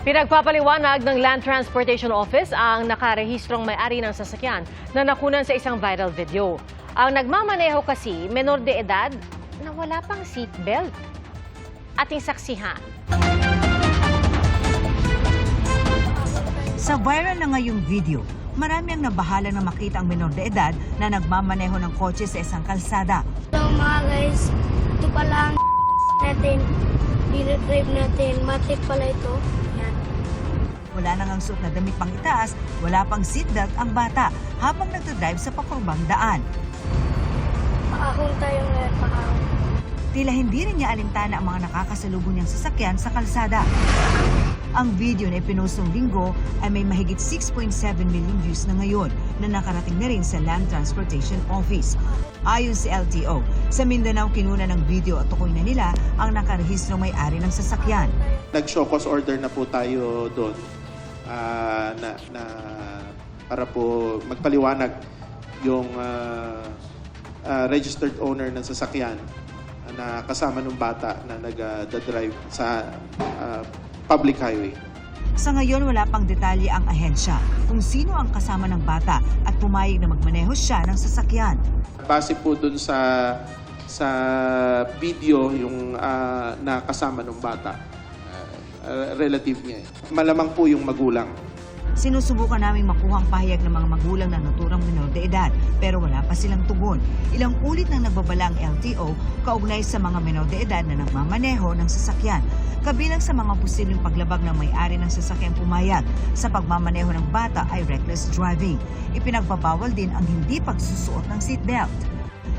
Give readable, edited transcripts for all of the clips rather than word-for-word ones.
Pinagpapaliwanag ng Land Transportation Office ang nakarehistrong may-ari ng sasakyan na nakunan sa isang viral video. Ang nagmamaneho kasi menor de edad na wala pang seatbelt. Ating saksihan. Sa viral na ngayong video, marami ang nabahala na makita ang menor de edad na nagmamaneho ng kotse sa isang kalsada. So mga guys, ito pala ang natin, dinidrive natin, matik pala ito. Yan. Wala nang ang suot na damit pang itaas, wala pang seatbelt ang bata habang nagdadrive sa pakurbang daan. Paahon tayo ngayon, paahon. Tila hindi rin niya alintana ang mga nakakasalubong niyang sasakyan sa kalsada. Ang video na ipinostong linggo ay may mahigit 6.7 million views na ngayon na nakarating na rin sa Land Transportation Office. Ayon sa LTO, sa Mindanao kinuna ng video at tukoy na nila ang nakarehistro may-ari ng sasakyan. Nag-show cause order na po tayo doon para po magpaliwanag yung registered owner ng sasakyan na kasama ng bata na nag-drive sa public highway. Sa ngayon, wala pang detalye ang ahensya kung sino ang kasama ng bata at pumayag na magmaneho siya ng sasakyan. Base po dun sa video yung nakasama ng bata, relative niya. Malamang po yung magulang. Sinusubukan naming makuha ang pahayag ng mga magulang na naturang menor de edad pero wala pa silang tugon. Ilang ulit nang nagbabala ang LTO kaugnay sa mga menor de edad na nagmamaneho ng sasakyan. Kabilang sa mga posibleng paglabag ng may-ari ng sasakyan pumayag sa pagmamaneho ng bata ay reckless driving. Ipinagbabawal din ang hindi pagsusuot ng seatbelt.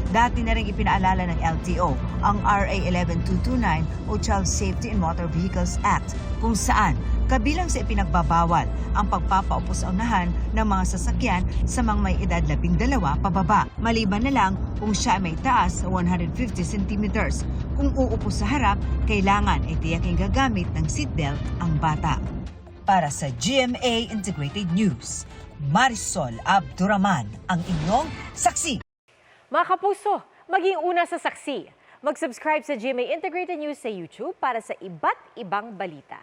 Dati na rin ipinaalala ng LTO ang RA 11229 o Child Safety in Motor Vehicles Act kung saan kabilang sa ipinagbabawal ang pagpapaupo sa unahan ng mga sasakyan sa mga may edad 12 pababa. Maliban na lang kung siya may taas sa 150 centimeters. Kung uupo sa harap, kailangan ay tiyaking gagamit ng seatbelt ang bata. Para sa GMA Integrated News, Marisol Abduraman ang inyong saksi. Mga kapuso, maging una sa saksi. Mag-subscribe sa GMA Integrated News sa YouTube para sa iba't ibang balita.